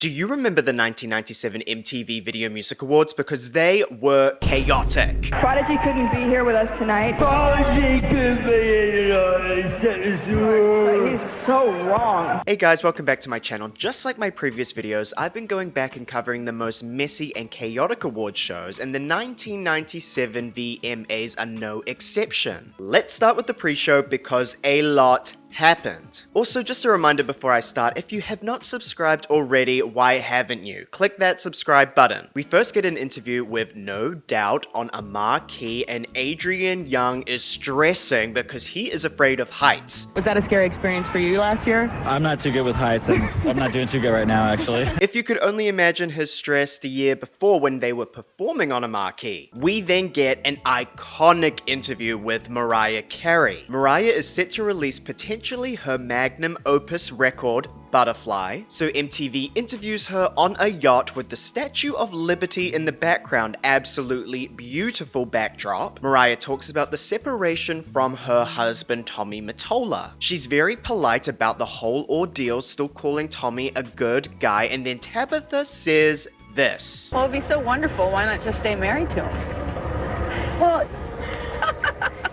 Do you remember the 1997 MTV Video Music Awards? Because they were chaotic. Prodigy couldn't be here with us tonight. Prodigy couldn't be here tonight. He's so wrong. Hey guys, welcome back to my channel. Just like my previous videos, I've been going back and covering the most messy and chaotic award shows, and the 1997 VMAs are no exception. Let's start with the pre-show because a lot happened. Also, just a reminder before I start, if you have not subscribed already, why haven't you? Click that subscribe button. We first get an interview with No Doubt on a marquee, and Adrian Young is stressing because he is afraid of heights. Was that a scary experience for you last year? I'm not too good with heights, and I'm not doing too good right now, actually. If you could only imagine his stress the year before when they were performing on a marquee. We then get an iconic interview with Mariah Carey. Mariah is set to release potentially her magnum opus record, Butterfly, so MTV interviews her on a yacht with the Statue of Liberty in the background, absolutely beautiful backdrop. Mariah talks about the separation from her husband Tommy Mottola. She's very polite about the whole ordeal, still calling Tommy a good guy, and then Tabitha says this. Well, it'd be so wonderful. Why not just stay married to him? Well,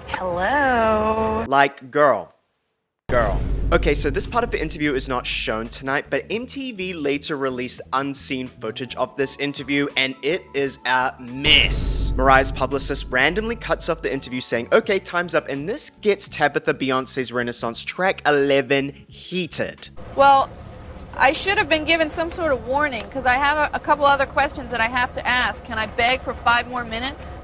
hello. Like, girl. Okay, so this part of the interview is not shown tonight, but MTV later released unseen footage of this interview, and it is a mess. Mariah's publicist randomly cuts off the interview saying, okay, time's up, and this gets Tabitha Beyonce's Renaissance track 11 heated. Well, I should have been given some sort of warning, because I have a couple other questions that I have to ask. Can I beg for 5 more minutes?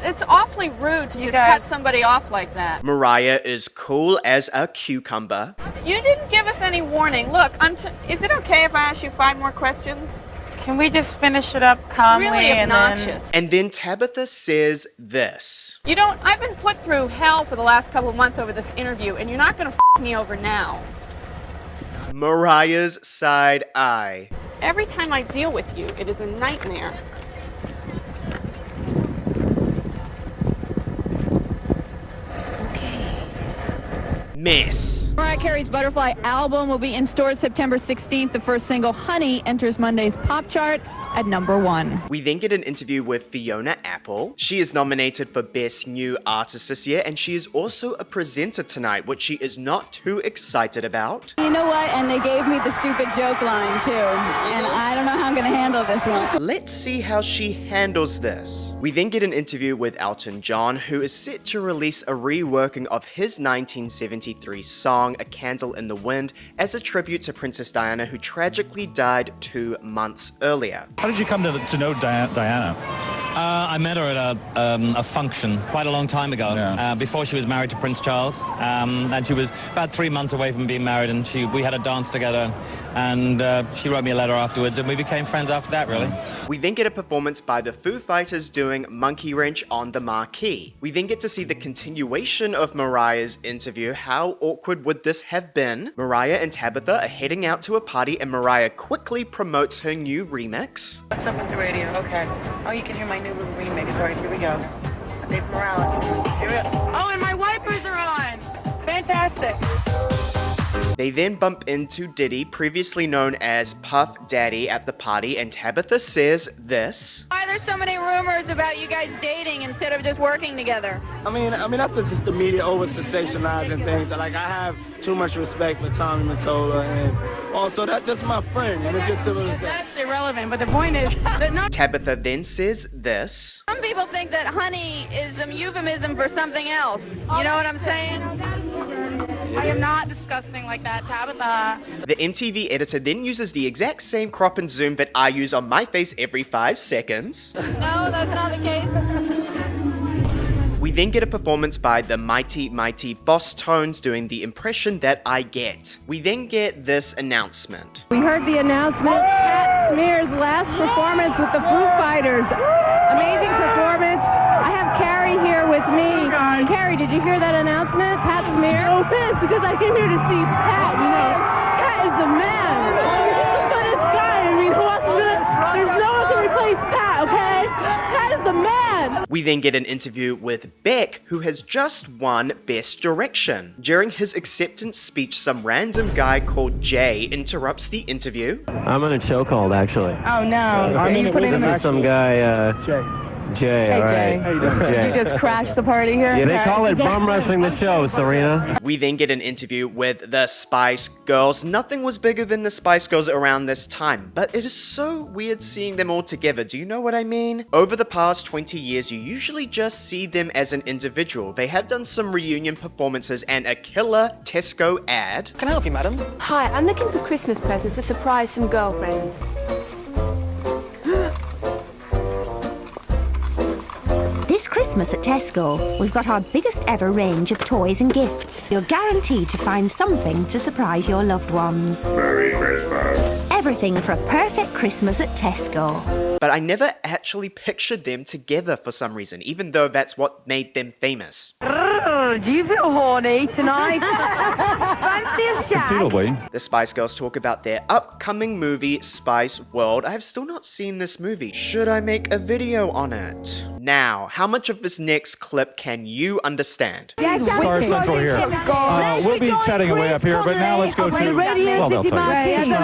It's awfully rude to just cut somebody off like that. Mariah is cool as a cucumber. You didn't give us any warning. Look, is it okay if I ask you 5 more questions? Can we just finish it up calmly? It's really obnoxious. And then Tabitha says this. I've been put through hell for the last couple of months over this interview, and you're not gonna f me over now. Mariah's side eye. Every time I deal with you, it is a nightmare. Mess. Mariah Carey's Butterfly album will be in stores September 16th. The first single, Honey, enters Monday's pop chart at #1. We then get an interview with Fiona Apple. She is nominated for Best New Artist this year, and she is also a presenter tonight, which she is not too excited about. You know what? And they gave me the stupid joke line, too. And I don't know how I'm going to handle this one. Let's see how she handles this. We then get an interview with Elton John, who is set to release a reworking of his 1973 song, A Candle in the Wind, as a tribute to Princess Diana, who tragically died 2 months earlier. How did you come to know Diana? I met her at a function quite a long time ago, before she was married to Prince Charles, and she was about 3 months away from being married, and we had a dance together, and she wrote me a letter afterwards, and we became friends after that, really. We then get a performance by the Foo Fighters doing Monkey Wrench on the marquee. We then get to see the continuation of Mariah's interview. How awkward would this have been? Mariah and Tabitha are heading out to a party, and Mariah quickly promotes her new remix. What's up with the radio? Okay. Oh, you can hear my new little remix. All right, here we go. Dave Morales. Here we go. Oh, and my wipers are on. Fantastic. They then bump into Diddy, previously known as Puff Daddy, at the party, and Tabitha says this. Why are there so many rumors about you guys dating instead of just working together? I mean, that's just the media over-sensationalizing things. Like, I have too much respect for Tommy Mottola, and also that's just my friend, and it's just simple as that. That's irrelevant, but the point is that no. Tabitha then says this. Some people think that honey is a euphemism for something else. You know what I'm saying? I am not disgusting like that, Tabitha. The MTV editor then uses the exact same crop and zoom that I use on my face every 5 seconds. No, that's not the case. We then get a performance by the Mighty Mighty Boss Tones doing the impression that I get. We then get this announcement. We heard the announcement. Pat Smear's last performance with the Foo Fighters. Amazing performance. I have Carrie here with me. Carrie, did you hear that announcement? Pat Smear? I'm so pissed because I came here to see Pat. You know, Pat is a man. He's the funnest guy. I mean, who else is gonna? There's no one can replace Pat. Okay? Pat is a man. We then get an interview with Beck, who has just won Best Direction. During his acceptance speech, some random guy called Jay interrupts the interview. I'm in a chokehold, actually. Oh, no. Are you putting This is some guy, Jay, Hey, all right. Jay. How you doing? Did you just crash the party here? Yeah, they call it bum rushing the show, Serena. We then get an interview with the Spice Girls. Nothing was bigger than the Spice Girls around this time, but it is so weird seeing them all together. Do you know what I mean? Over the past 20 years, you usually just see them as an individual. They have done some reunion performances and a killer Tesco ad. Can I help you, madam? Hi, I'm looking for Christmas presents to surprise some girlfriends. This Christmas at Tesco, we've got our biggest ever range of toys and gifts. You're guaranteed to find something to surprise your loved ones. Merry Christmas. Everything for a perfect Christmas at Tesco. But I never actually pictured them together for some reason, even though that's what made them famous. Do you feel horny tonight? Fancy a shot? Conceivably. The Spice Girls talk about their upcoming movie, Spice World. I have still not seen this movie. Should I make a video on it? Now, how much of this next clip can you understand? Star Central here. We'll be chatting away up here, but now let's go to... Well, they'll tell you.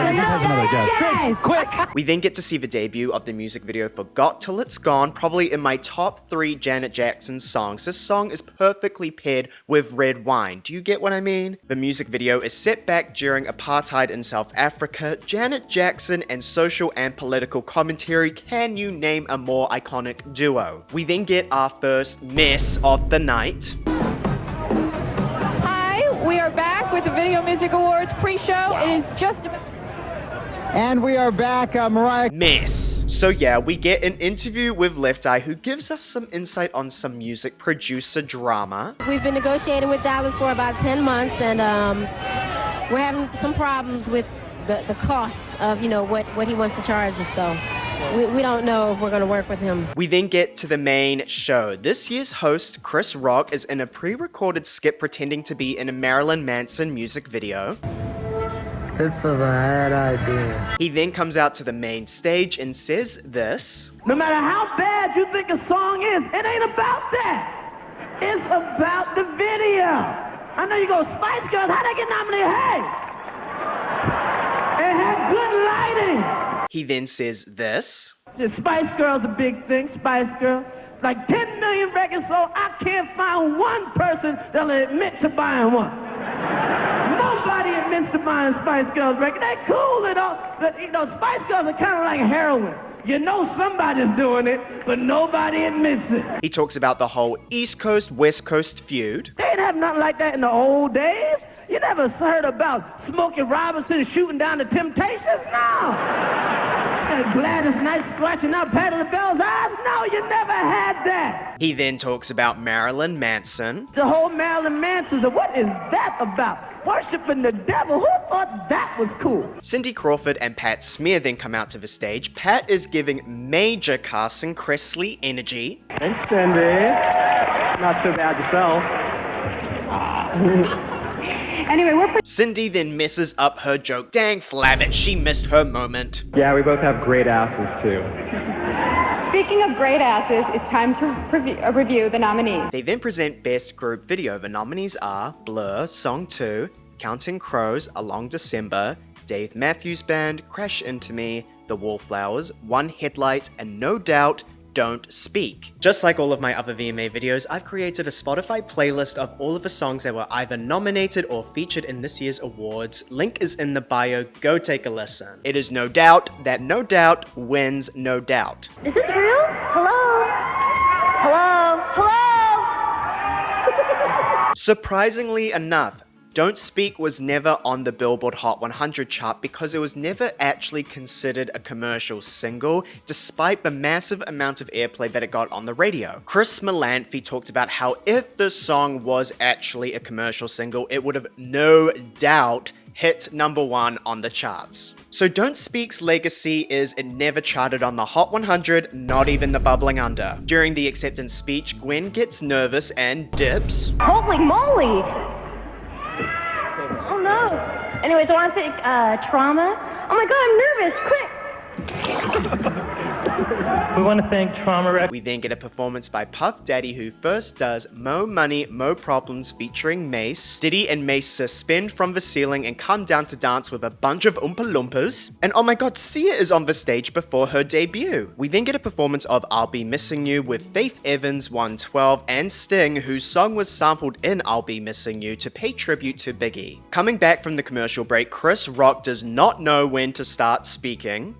Has another guest. Quick! We then get to see the debut of the music video for Got Till It's Gone, probably in my top 3 Janet Jackson songs. This song is perfectly paired with Red Wine. Do you get what I mean? The music video is set back during apartheid in South Africa. Janet Jackson and social and political commentary. Can you name a more iconic duo? We then get our first mess of the night. Hi, we are back with the Video Music Awards pre-show. Wow. It is just about... And we are back, Mariah. Mess. So yeah, we get an interview with Left Eye, who gives us some insight on some music producer drama. We've been negotiating with Dallas for about 10 months, and we're having some problems with the cost of, what he wants to charge us, so we don't know if we're going to work with him. We then get to the main show. This year's host, Chris Rock, is in a pre-recorded skit pretending to be in a Marilyn Manson music video. It's a bad idea. He then comes out to the main stage and says this. No matter how bad you think a song is, it ain't about that. It's about the video. I know you go, Spice Girls, how'd they get nominated? Hey! It had good lighting. He then says this. Just Spice Girls a big thing, Spice Girl. Like 10 million records sold, I can't find one person that'll admit to buying one. Nobody admits to buying Spice Girls record. They're cool and all, but Spice Girls are kind of like heroin. You know somebody's doing it, but nobody admits it. He talks about the whole East Coast, West Coast feud. They didn't have nothing like that in the old days. You never heard about Smokey Robinson shooting down the Temptations? No. And Gladys Knight scratching out Patti LaBelle's eyes? No, you never had that. He then talks about Marilyn Manson. The whole Marilyn Manson, what is that about? Worshipping the devil? Who thought that was cool? Cindy Crawford and Pat Smear then come out to the stage. Pat is giving major Carson Kressley energy. Thanks, Cindy. Not so bad yourself. Anyway, Cindy then messes up her joke. Dang flabbit, she missed her moment. Yeah, we both have great asses, too. Speaking of great asses, it's time to review the nominees. They then present Best Group Video. The nominees are Blur, Song 2, Counting Crows, A Long December, Dave Matthews Band, Crash Into Me, The Wallflowers, One Headlight, and No Doubt, Don't Speak. Just like all of my other VMA videos, I've created a Spotify playlist of all of the songs that were either nominated or featured in this year's awards. Link is in the bio, go take a listen. It is no doubt that No Doubt wins No Doubt. Is this real? Hello? Hello? Hello? Surprisingly enough, Don't Speak was never on the Billboard Hot 100 chart because it was never actually considered a commercial single, despite the massive amount of airplay that it got on the radio. Chris Melanphy talked about how if the song was actually a commercial single, it would have no doubt hit #1 on the charts. So Don't Speak's legacy is it never charted on the Hot 100, not even the Bubbling Under. During the acceptance speech, Gwen gets nervous and dips. Holy moly! Oh no. Anyways, I want to thank Trauma. Oh my god, I'm nervous. Quick! We want to thank Trauma Rec. We then get a performance by Puff Daddy, who first does Mo Money, Mo Problems featuring Mace. Diddy and Mace suspend from the ceiling and come down to dance with a bunch of Oompa Loompas. And oh my god, Sia is on the stage before her debut. We then get a performance of I'll Be Missing You with Faith Evans, 112, and Sting, whose song was sampled in I'll Be Missing You to pay tribute to Biggie. Coming back from the commercial break, Chris Rock does not know when to start speaking.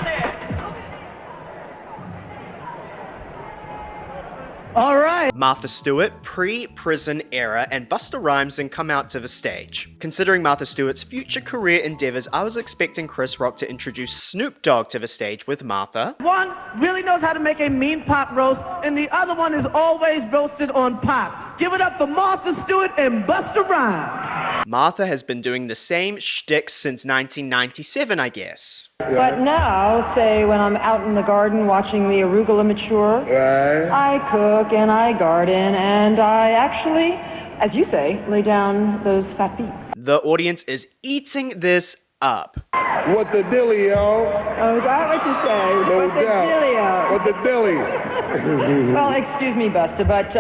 All right. Martha Stewart, pre-prison era, and Busta Rhymes then come out to the stage. Considering Martha Stewart's future career endeavors, I was expecting Chris Rock to introduce Snoop Dogg to the stage with Martha. One really knows how to make a mean pop roast, and the other one is always roasted on pop. Give it up for Martha Stewart and Busta Rhymes. Martha has been doing the same shtick since 1997, I guess. But now, say when I'm out in the garden watching the arugula mature, I cook and I garden and I actually, as you say, lay down those fat beets. The audience is eating this up. What the dilly, yo? Oh, is that what you say? No what the doubt. dilly-o? What the dilly? Well, excuse me, Busta, but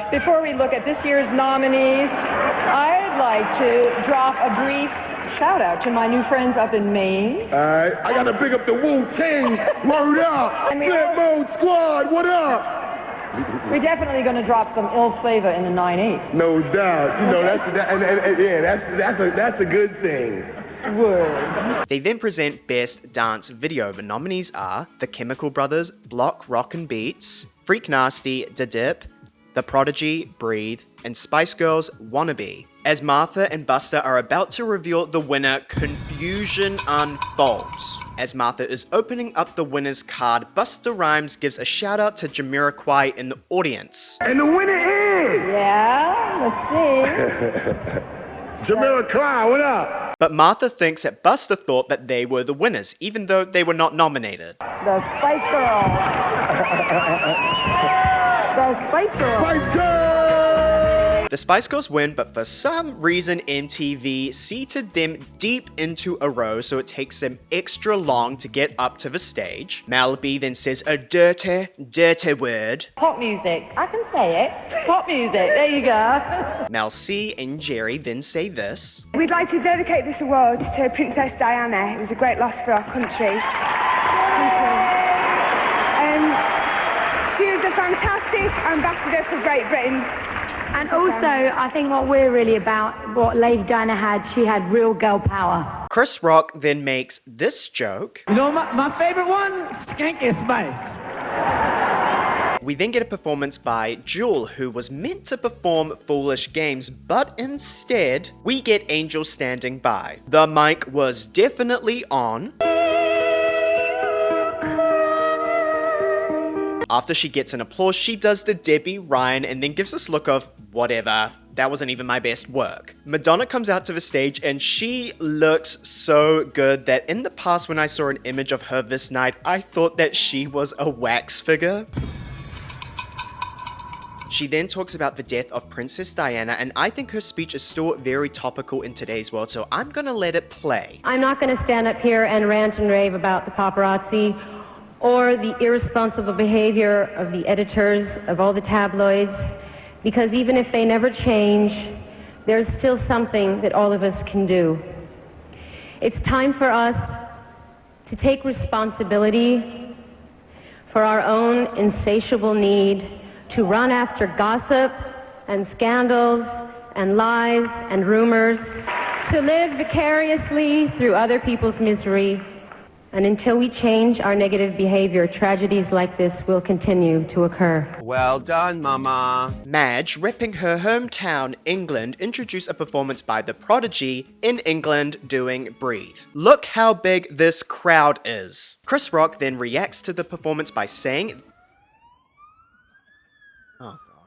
before we look at this year's nominees, I'd like to drop a brief shout out to my new friends up in Maine. Alright, I gotta pick up the Wu-Tang. Word up! Flip Mode Squad, what up? We're definitely going to drop some ill flavor in the 9/8. No doubt. You know, that's a good thing. Word. They then present Best Dance Video. The nominees are The Chemical Brothers, Block, Rock and Beats, Freak Nasty, Da Dip, The Prodigy, Breathe, and Spice Girls, Wannabe. As Martha and Busta are about to reveal the winner, confusion unfolds. As Martha is opening up the winner's card, Busta Rhymes gives a shout out to Jamiroquai in the audience. And the winner is... Yeah, let's see. Jamiroquai, what up? But Martha thinks that Busta thought that they were the winners, even though they were not nominated. The Spice Girls. The Spice Girls. Spice Girls! The Spice Girls win, but for some reason MTV seated them deep into a row, so it takes them extra long to get up to the stage. Mel B then says a dirty, dirty word. Pop music. I can say it. Pop music. There you go. Mel C and Jerry then say this. We'd like to dedicate this award to Princess Diana. It was a great loss for our country. She was a fantastic ambassador for Great Britain. And also, I think what we're really about, what Lady Diana had, she had real girl power. Chris Rock then makes this joke. You know my favorite one? Skanky Spice. We then get a performance by Jewel, who was meant to perform Foolish Games, but instead, we get Angel standing by. The mic was definitely on. After she gets an applause, she does the Debbie Ryan and then gives this look of, whatever, that wasn't even my best work. Madonna comes out to the stage and she looks so good that in the past when I saw an image of her this night, I thought that she was a wax figure. She then talks about the death of Princess Diana, and I think her speech is still very topical in today's world, so I'm gonna let it play. I'm not going to stand up here and rant and rave about the paparazzi or the irresponsible behavior of the editors of all the tabloids, because even if they never change, there's still something that all of us can do. It's time for us to take responsibility for our own insatiable need to run after gossip and scandals and lies and rumors, to live vicariously through other people's misery. And until we change our negative behavior, tragedies like this will continue to occur. Well done, Mama. Madge, repping her hometown, England, introduced a performance by The Prodigy in England doing Breathe. Look how big this crowd is. Chris Rock then reacts to the performance by saying...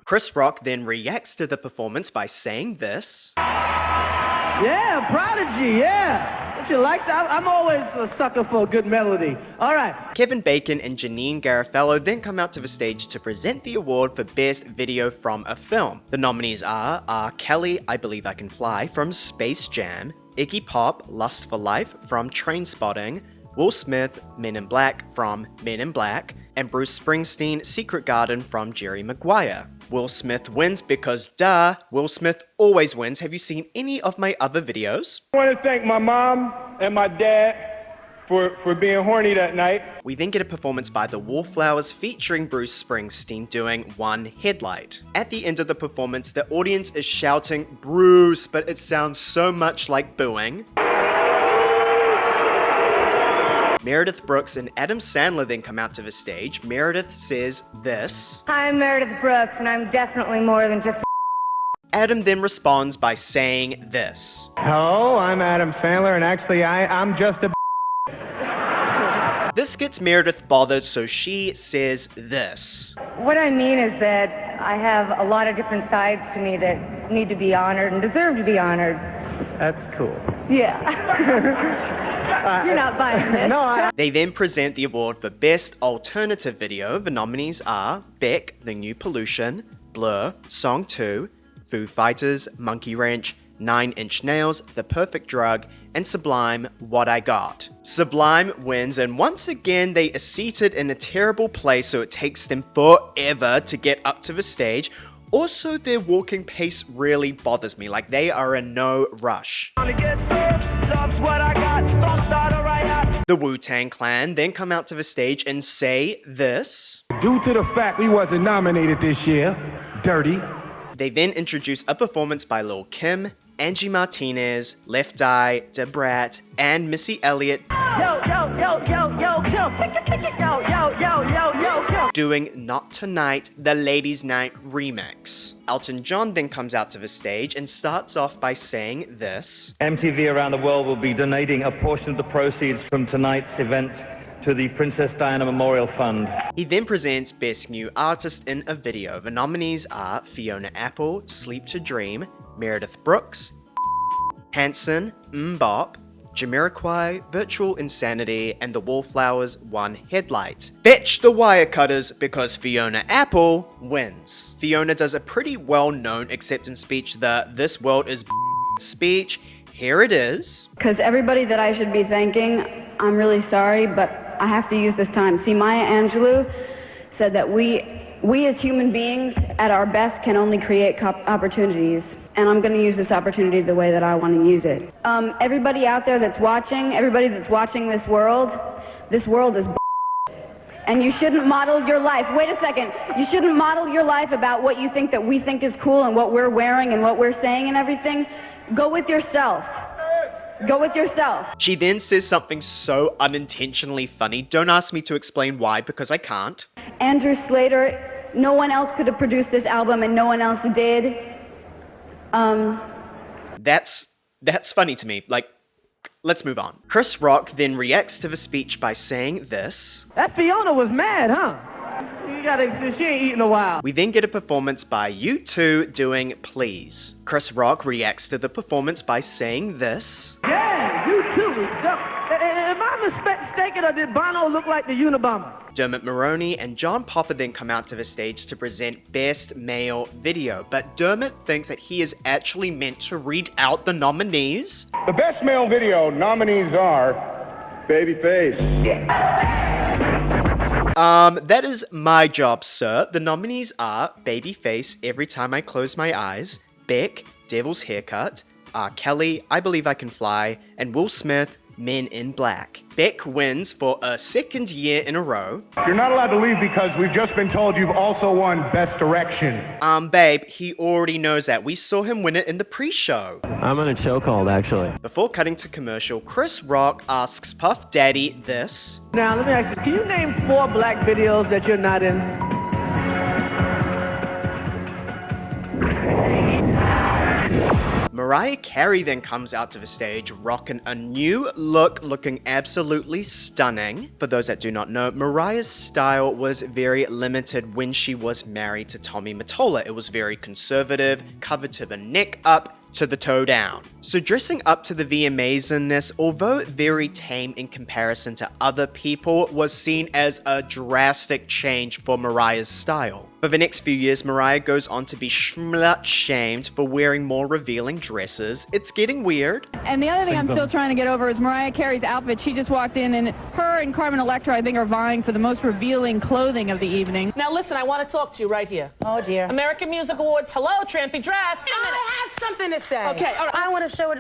Chris Rock then reacts to the performance by saying this. Yeah, Prodigy, yeah. Don't you like that? I'm always a sucker for a good melody. All right. Kevin Bacon and Janine Garofalo then come out to the stage to present the award for Best Video from a Film. The nominees are R. Kelly, I Believe I Can Fly from Space Jam, Iggy Pop, Lust for Life from Trainspotting, Will Smith, Men in Black from Men in Black, and Bruce Springsteen, Secret Garden from Jerry Maguire. Will Smith wins because duh, Will Smith always wins. Have you seen any of my other videos? I want to thank my mom and my dad for being horny that night. We then get a performance by the Wallflowers featuring Bruce Springsteen doing One Headlight. At the end of the performance, the audience is shouting Bruce, but it sounds so much like booing. Meredith Brooks and Adam Sandler then come out to the stage. Meredith says this. I'm Meredith Brooks, and I'm definitely more than just a Adam then responds by saying this. Hello, I'm Adam Sandler, and actually I'm just a This gets Meredith bothered, so she says this. What I mean is that I have a lot of different sides to me that need to be honored and deserve to be honored. That's cool. Yeah. You're not buying this. No, They then present the award for Best Alternative Video. The nominees are Beck, The New Pollution, Blur, Song 2, Foo Fighters, Monkey Wrench, 9 Inch Nails, The Perfect Drug, and Sublime, What I Got. Sublime wins, and once again they are seated in a terrible place, so it takes them forever to get up to the stage. Also, their walking pace really bothers me, like they are in no rush. The Wu-Tang Clan then come out to the stage and say this. Due to the fact we wasn't nominated this year, dirty. They then introduce a performance by Lil' Kim, Angie Martinez, Left Eye, Da Brat, and Missy Elliott doing Not Tonight, the Ladies' Night remix. Elton John then comes out to the stage and starts off by saying this. MTV around the world will be donating a portion of the proceeds from tonight's event to the Princess Diana Memorial Fund. He then presents Best New Artist in a Video. The nominees are Fiona Apple, Sleep to Dream, Meredith Brooks, Hanson, Mbop, Jamiroquai, Virtual Insanity, and the Wallflowers One Headlight. Fetch the wire cutters because Fiona Apple wins. Fiona does a pretty well-known acceptance speech, the "This world is speech." Here it is. Because everybody that I should be thanking, I'm really sorry, but I have to use this time. See, Maya Angelou said that we as human beings at our best can only create opportunities. And I'm going to use this opportunity the way that I want to use it. Everybody out there that's watching, everybody that's watching this world is and you shouldn't model your life. Wait a second. You shouldn't model your life about what you think that we think is cool and what we're wearing and what we're saying and everything. Go with yourself. Go with yourself. She then says something so unintentionally funny. Don't ask me to explain why, because I can't. Andrew Slater, no one else could have produced this album and no one else did. That's funny to me. Like, let's move on. Chris Rock then reacts to the speech by saying this. That Fiona was mad, huh? She ain't eaten a while. We then get a performance by U2 doing Please. Chris Rock reacts to the performance by saying this. Yeah, U2 is dope. Am I mistaken or did Bono look like the Unabomber? Dermot Mulroney and John Popper then come out to the stage to present Best Male Video, but Dermot thinks that he is actually meant to read out the nominees. The Best Male Video nominees are Babyface. That is my job, sir. The nominees are Babyface, Every Time I Close My Eyes, Beck, Devil's Haircut, R. Kelly, I Believe I Can Fly, and Will Smith, Men in Black. Beck wins for a second year in a row. You're not allowed to leave because we've just been told you've also won Best Direction. Babe, he already knows that. We saw him win it in the pre-show. I'm on a show called, actually. Before cutting to commercial, Chris Rock asks Puff Daddy this. Now, let me ask you, can you name 4 black videos that you're not in? Mariah Carey then comes out to the stage rocking a new look, looking absolutely stunning. For those that do not know, Mariah's style was very limited when she was married to Tommy Mottola. It was very conservative, covered to the neck up, to the toe down. So dressing up to the VMAs in this, although very tame in comparison to other people, was seen as a drastic change for Mariah's style. For the next few years, Mariah goes on to be slut-shamed for wearing more revealing dresses. It's getting weird. And the other thing I'm still trying to get over is Mariah Carey's outfit. She just walked in, and her and Carmen Electra, I think, are vying for the most revealing clothing of the evening. Now listen, I want to talk to you right here. Oh dear. American Music Awards. Hello, trampy dress. I have something to say. Okay, all right. I want to show it,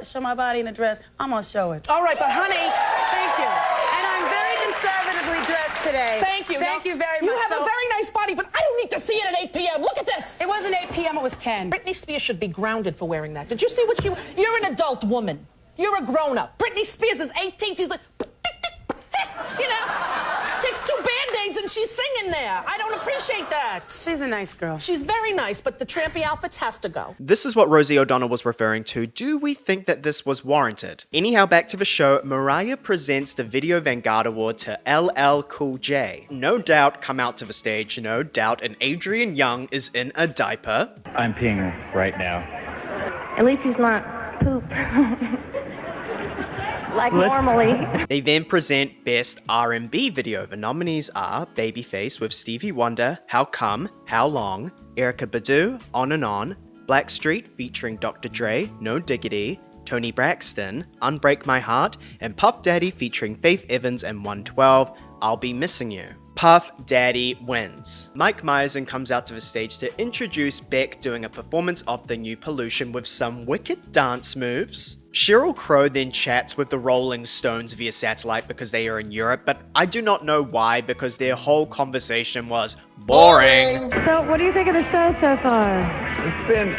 show my body in a dress. I'm gonna show it. All right, but honey, Thank you. And I'm very conservatively dressed today. thank you. Thank you very much. You have a very nice body, but I don't need to see it at 8 p.m. Look at this. It wasn't 8 p.m., it was 10. Britney Spears should be grounded for wearing that. Did you see what you're an adult woman. You're a grown-up. Britney Spears is 18. She's like, you know, takes 2 Band-Aids and she's singing there. I don't appreciate that. She's a nice girl. She's very nice, but the trampy outfits have to go. This is what Rosie O'Donnell was referring to. Do we think that this was warranted? Anyhow, back to the show, Mariah presents the Video Vanguard Award to LL Cool J. No Doubt come out to the stage, no doubt, and Adrian Young is in a diaper. I'm peeing right now. At least he's not poop. Like normally. They then present Best R&B Video. The nominees are Babyface with Stevie Wonder, How Come, How Long, Erykah Badu, On and On, Blackstreet featuring Dr. Dre, No Diggity, Toni Braxton, Unbreak My Heart, and Puff Daddy featuring Faith Evans and 112, I'll Be Missing You. Puff Daddy wins. Mike Myers then comes out to the stage to introduce Beck doing a performance of the new Pollution with some wicked dance moves. Sheryl Crow then chats with the Rolling Stones via satellite because they are in Europe, but I do not know why because their whole conversation was boring. So, what do you think of the show so far? It's been,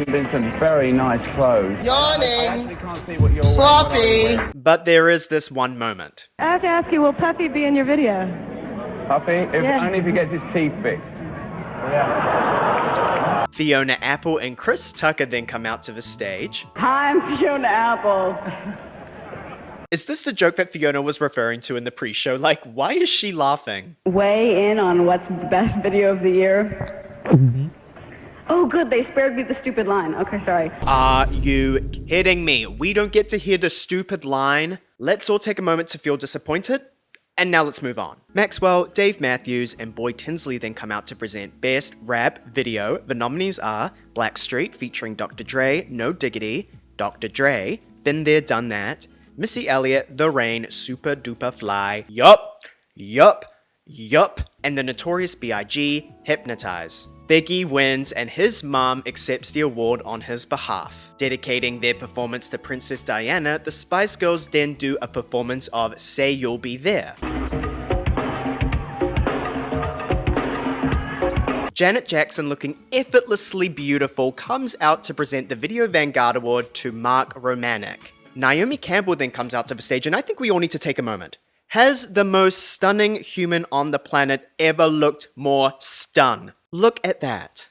been some very nice clothes. Yawning. I actually can't see what you're Sloppy. But there is this one moment. I have to ask you, will Puffy be in your video? Puffy? Only if he gets his teeth fixed. Yeah. Fiona Apple and Chris Tucker then come out to the stage. Hi, I'm Fiona Apple. Is this the joke that Fiona was referring to in the pre-show? Like, why is she laughing? Weigh in on what's the best video of the year. Oh, good, they spared me the stupid line. Okay, sorry. Are you kidding me? We don't get to hear the stupid line? Let's all take a moment to feel disappointed. And now let's move on. Maxwell, Dave Matthews, and Boyd Tinsley then come out to present Best Rap Video. The nominees are Blackstreet featuring Dr. Dre, No Diggity, Dr. Dre, Been There, Done That, Missy Elliott, The Rain, Super Duper Fly, Yup, and the Notorious B.I.G., Hypnotize. Biggie wins and his mum accepts the award on his behalf. Dedicating their performance to Princess Diana, the Spice Girls then do a performance of Say You'll Be There. Janet Jackson, looking effortlessly beautiful, comes out to present the Video Vanguard Award to Mark Romanek. Naomi Campbell then comes out to the stage, and I think we all need to take a moment. Has the most stunning human on the planet ever looked more stun? Look at that.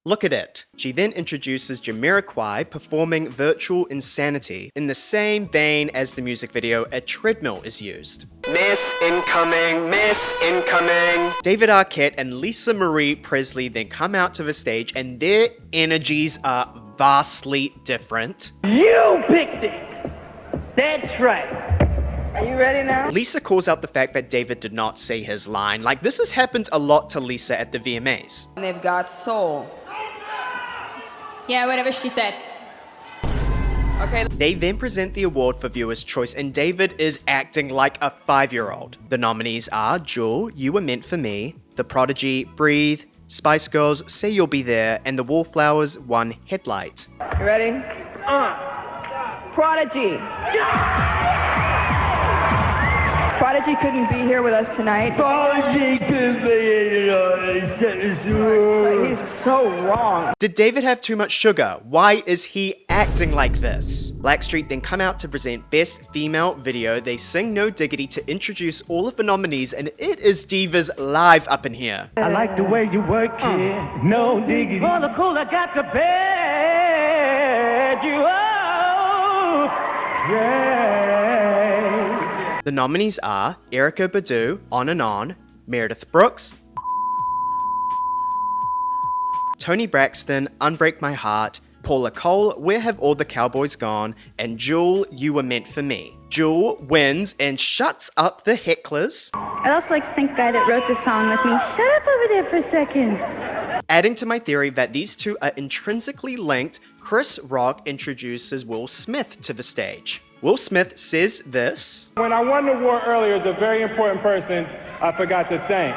Look at it. She then introduces Jamiroquai performing Virtual Insanity. In the same vein as the music video, a treadmill is used. Miss incoming, miss incoming. David Arquette and Lisa Marie Presley then come out to the stage and their energies are vastly different. You picked it! That's right. Are you ready now? Lisa calls out the fact that David did not say his line. Like, this has happened a lot to Lisa at the VMAs. And they've got soul. Yeah, whatever she said. Okay. They then present the award for Viewer's Choice, and David is acting like a 5-year-old. The nominees are Jewel, You Were Meant For Me, The Prodigy, Breathe, Spice Girls, Say You'll Be There, and the Wallflowers One Headlight. You ready? Prodigy. Prodigy couldn't be here with us tonight. Prodigy couldn't be here tonight. He's so wrong. Did David have too much sugar? Why is he acting like this? Blackstreet then come out to present Best Female Video. They sing No Diggity to introduce all of the nominees, and it is Divas live up in here. I like the way you work it. No diggity. For the cool, I got to bed you up. Yeah. The nominees are Erykah Badu, On and On, Meredith Brooks, Toni Braxton, Unbreak My Heart, Paula Cole, Where Have All the Cowboys Gone, and Jewel, You Were Meant For Me. Jewel wins and shuts up the hecklers. I'd also like to thank the guy that wrote the song with me. Shut up over there for a second. Adding to my theory that these two are intrinsically linked, Chris Rock introduces Will Smith to the stage. Will Smith says this. When I won the award earlier, is a very important person I forgot to thank.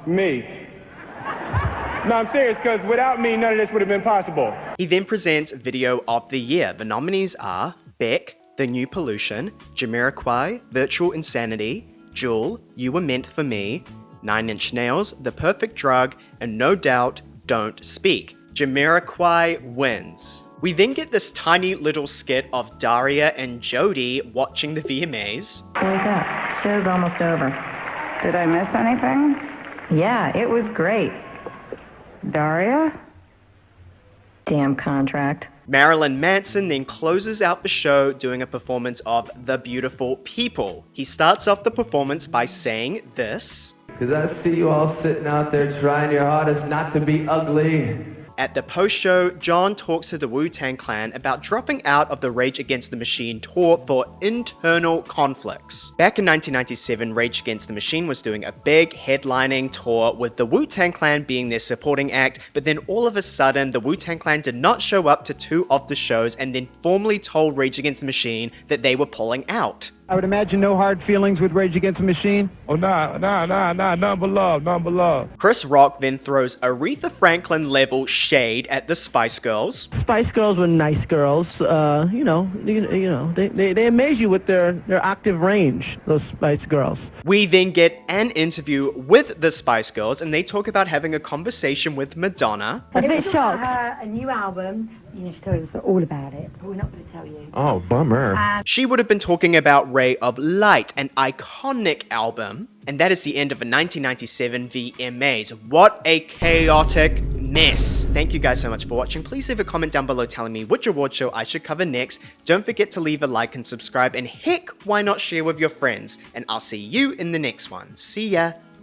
Me. No, I'm serious, because without me, none of this would have been possible. He then presents Video of the Year. The nominees are Beck, The New Pollution, Jamiroquai, Virtual Insanity, Jewel, You Were Meant for Me, 9 Inch Nails, The Perfect Drug, and No Doubt, Don't Speak. Jamiroquai wins. We then get this tiny little skit of Daria and Jody watching the VMAs. Wake up. Show's almost over. Did I miss anything? Yeah, it was great. Daria? Damn contract. Marilyn Manson then closes out the show doing a performance of The Beautiful People. He starts off the performance by saying this. Because I see you all sitting out there trying your hardest not to be ugly. At the post-show, John talks to the Wu-Tang Clan about dropping out of the Rage Against the Machine tour for internal conflicts. Back in 1997, Rage Against the Machine was doing a big headlining tour with the Wu-Tang Clan being their supporting act, but then all of a sudden, the Wu-Tang Clan did not show up to 2 of the shows and then formally told Rage Against the Machine that they were pulling out. I would imagine no hard feelings with Rage Against the Machine? Oh, nah, none but love. Chris Rock then throws Aretha Franklin level shade at the Spice Girls. Spice Girls were nice girls. They amaze you with their octave range, those Spice Girls. We then get an interview with the Spice Girls, and they talk about having a conversation with Madonna. I was a bit shocked. A new album. You know, she told us all about it, but we're not going to tell you. Oh, bummer. She would have been talking about Ray of Light, an iconic album. And that is the end of the 1997 VMAs. What a chaotic mess. Thank you guys so much for watching. Please leave a comment down below telling me which award show I should cover next. Don't forget to leave a like and subscribe. And heck, why not share with your friends? And I'll see you in the next one. See ya.